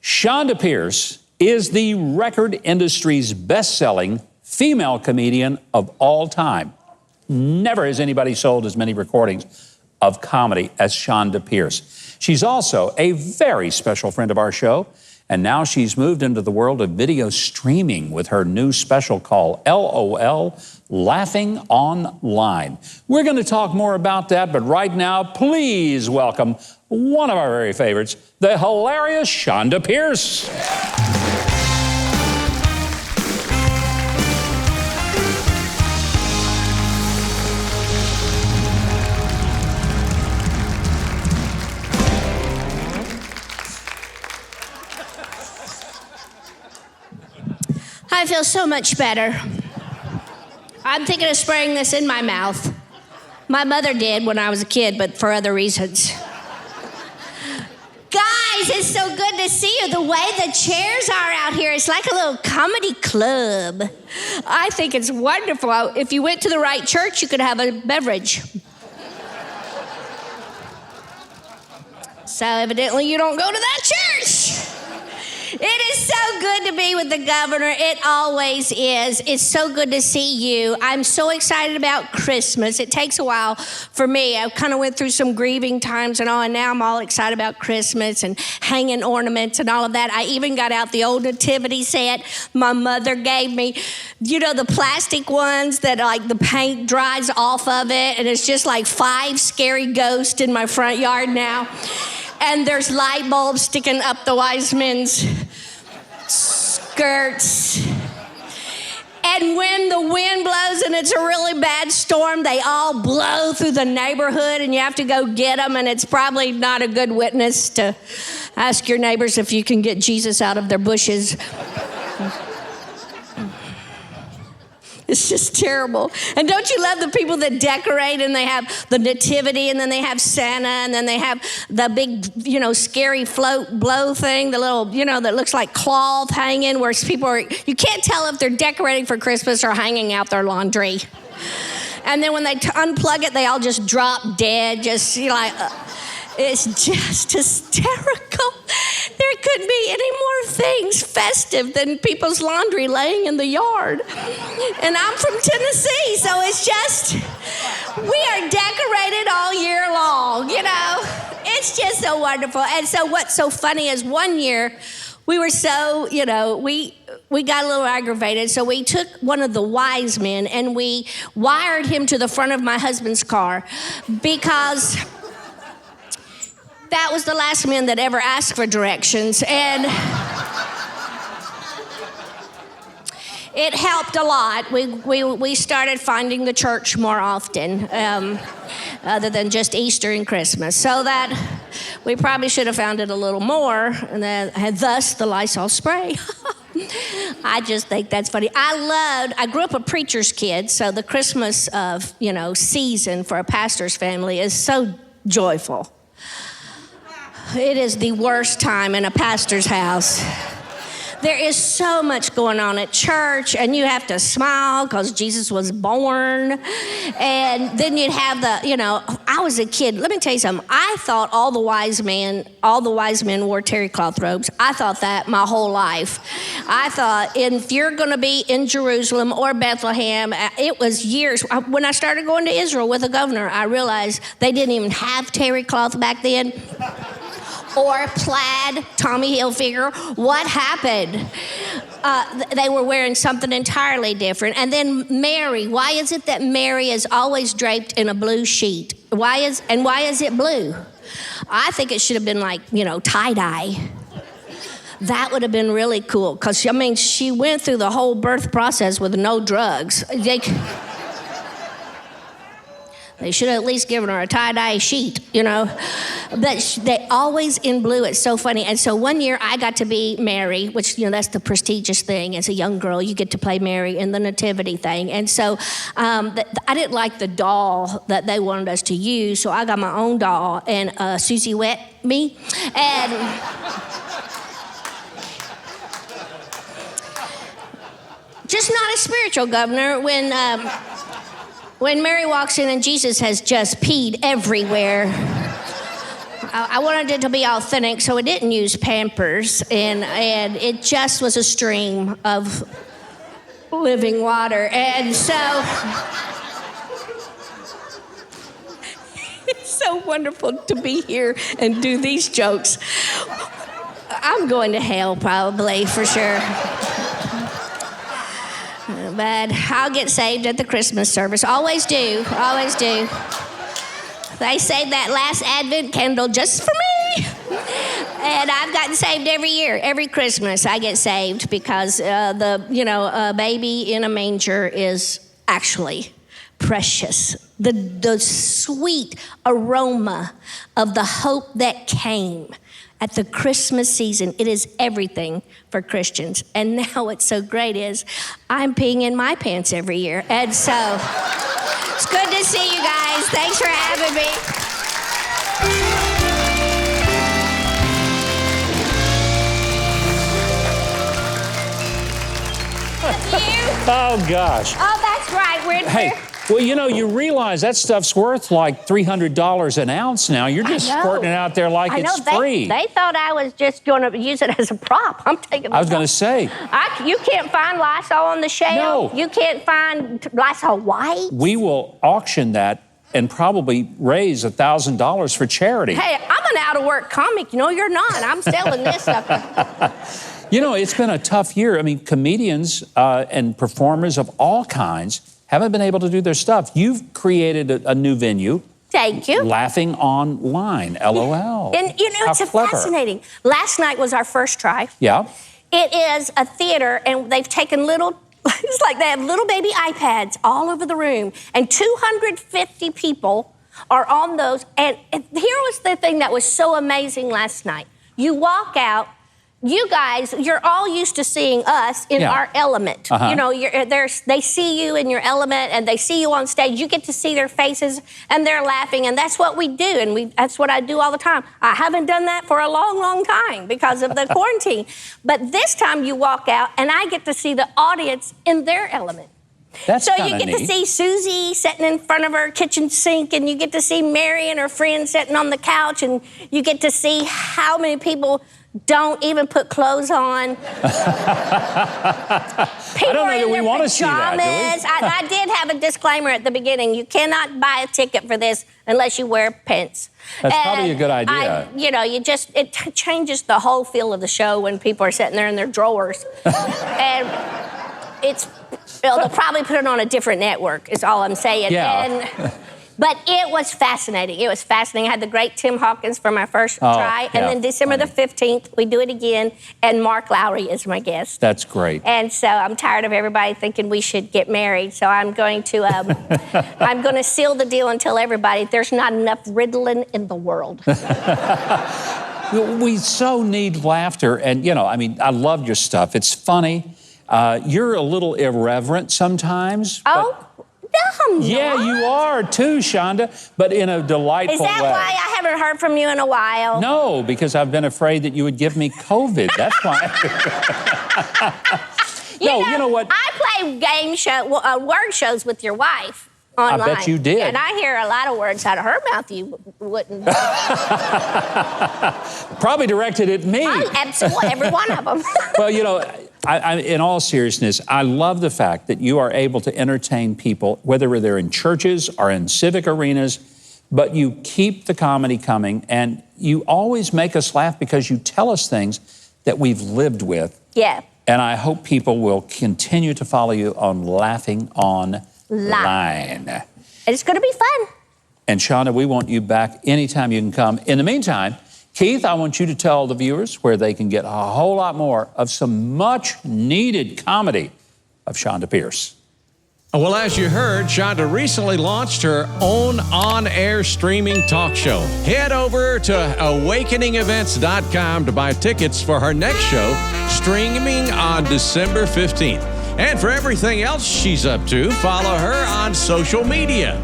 Chonda Pierce is the record industry's best-selling female comedian of all time. Never has anybody sold as many recordings of comedy as Chonda Pierce. She's also a very special friend of our show, and now she's moved into the world of video streaming with her new special called LOL, Laughing Online. We're going to talk more about that, but right now, please welcome one of our very favorites, the hilarious Chonda Pierce. I feel so much better. I'm thinking of spraying this in my mouth. My mother did when I was a kid, but for other reasons. Guys, it's so good to see you. The way the chairs are out here, it's like a little comedy club. I think it's wonderful. If you went to the right church, you could have a beverage. So evidently you don't go to that church. It is so good to be with the governor. It always is. It's so good to see you. I'm so excited about Christmas. It takes a while for me. I kind of went through some grieving times and all, and now I'm all excited about Christmas and hanging ornaments and all of that. I even got out the old nativity set my mother gave me. You know, the plastic ones that like the paint dries off of it, and it's just like 5 scary ghosts in my front yard now. And there's light bulbs sticking up the wise men's skirts. And when the wind blows and it's a really bad storm, they all blow through the neighborhood and you have to go get them. And it's probably not a good witness to ask your neighbors if you can get Jesus out of their bushes. It's just terrible. And don't you love the people that decorate and they have the nativity and then they have Santa and then they have the big, scary float blow thing, the little, that looks like cloth hanging where people are, you can't tell if they're decorating for Christmas or hanging out their laundry. And then when they unplug it, they all just drop dead, it's just hysterical. There couldn't be any more things festive than people's laundry laying in the yard. And I'm from Tennessee, so it's just, we are decorated all year long, It's just so wonderful. And so what's so funny is one year, we were so, we got a little aggravated, so we took one of the wise men and we wired him to the front of my husband's car because that was the last man that ever asked for directions, and it helped a lot. We started finding the church more often, other than just Easter and Christmas, so that we probably should have found it a little more, and thus the Lysol spray. I just think that's funny. I grew up a preacher's kid, so the Christmas season for a pastor's family is so joyful. It is the worst time in a pastor's house. There is so much going on at church, and you have to smile because Jesus was born. And then you'd have I was a kid. Let me tell you something. I thought all the wise men wore terry cloth robes. I thought that my whole life. I thought if you're going to be in Jerusalem or Bethlehem, it was years. When I started going to Israel with a governor, I realized they didn't even have terry cloth back then. Or plaid, Tommy Hilfiger. What happened? They were wearing something entirely different. And then Mary, why is it that Mary is always draped in a blue sheet? Why is it blue? I think it should have been tie-dye. That would have been really cool, because, she went through the whole birth process with no drugs. They should have at least given her a tie-dye sheet, But they always in blue. It's so funny. And so one year I got to be Mary, which, that's the prestigious thing. As a young girl, you get to play Mary in the nativity thing. And so I didn't like the doll that they wanted us to use, so I got my own doll, and Susie wet me. And just not a spiritual governor when Mary walks in and Jesus has just peed everywhere. I wanted it to be authentic, so it didn't use Pampers, and it just was a stream of living water. And so it's so wonderful to be here and do these jokes. I'm going to hell probably, for sure. But I'll get saved at the Christmas service. Always do, always do. They saved that last Advent candle just for me. And I've gotten saved every year. Every Christmas I get saved because a baby in a manger is actually precious. The sweet aroma of the hope that came at the Christmas season, it is everything for Christians. And now what's so great is I'm peeing in my pants every year. And so it's good to see you guys. Thanks for having me. Oh, gosh. Oh, that's right. Hey, well, you realize that stuff's worth like $300 an ounce now. You're just squirting it out there like it's free. They thought I was just going to use it as a prop. I'm taking. I was going to say. You can't find Lysol on the shelf. No. You can't find Lysol white. We will auction that and probably raise $1,000 for charity. Hey, I'm an out-of-work comic. You're not. I'm selling this sucker. It's been a tough year. I mean, comedians and performers of all kinds haven't been able to do their stuff. You've created a new venue. Thank you. Laughing Online, LOL. And it's fascinating. Last night was our first try. Yeah. It is a theater, and they've taken it's like they have little baby iPads all over the room, and 250 people are on those. And here was the thing that was so amazing last night. You walk out. You guys, you're all used to seeing us in our element. They see you in your element, and they see you on stage. You get to see their faces, and they're laughing, and that's what we do, and that's what I do all the time. I haven't done that for a long, long time because of the quarantine. But this time you walk out, and I get to see the audience in their element. That's so you get neat. to see Susie sitting in front of her kitchen sink, and you get to see Mary and her friend sitting on the couch, and you get to see how many people don't even put clothes on. People I don't know are in that we their want to see that, do we? I did have a disclaimer at the beginning. You cannot buy a ticket for this unless you wear pants. That's probably a good idea. It changes the whole feel of the show when people are sitting there in their drawers. And they'll probably put it on a different network, is all I'm saying. Yeah. But it was fascinating. It was fascinating. I had the great Tim Hawkins for my first try. And then December the 15th, we do it again. And Mark Lowry is my guest. That's great. And so I'm tired of everybody thinking we should get married. So I'm going to I'm going to seal the deal and tell everybody there's not enough Ritalin in the world. We so need laughter. And, I love your stuff. It's funny. You're a little irreverent sometimes. Oh? No, I'm yeah, not. you are too, Chonda, but in a delightful way. Is that why I haven't heard from you in a while? No, because I've been afraid that you would give me COVID. That's why. You know what? I play word shows with your wife online. I bet you did. And I hear a lot of words out of her mouth you wouldn't. Probably directed at me. Absolutely, every one of them. Well, in all seriousness, I love the fact that you are able to entertain people, whether they're in churches or in civic arenas, but you keep the comedy coming, and you always make us laugh because you tell us things that we've lived with. Yeah. And I hope people will continue to follow you on Laughing Online. It's going to be fun. And Chonda, we want you back anytime you can come. In the meantime, Keith, I want you to tell the viewers where they can get a whole lot more of some much-needed comedy of Chonda Pierce. Well, as you heard, Chonda recently launched her own on-air streaming talk show. Head over to awakeningevents.com to buy tickets for her next show, streaming on December 15th. And for everything else she's up to, follow her on social media.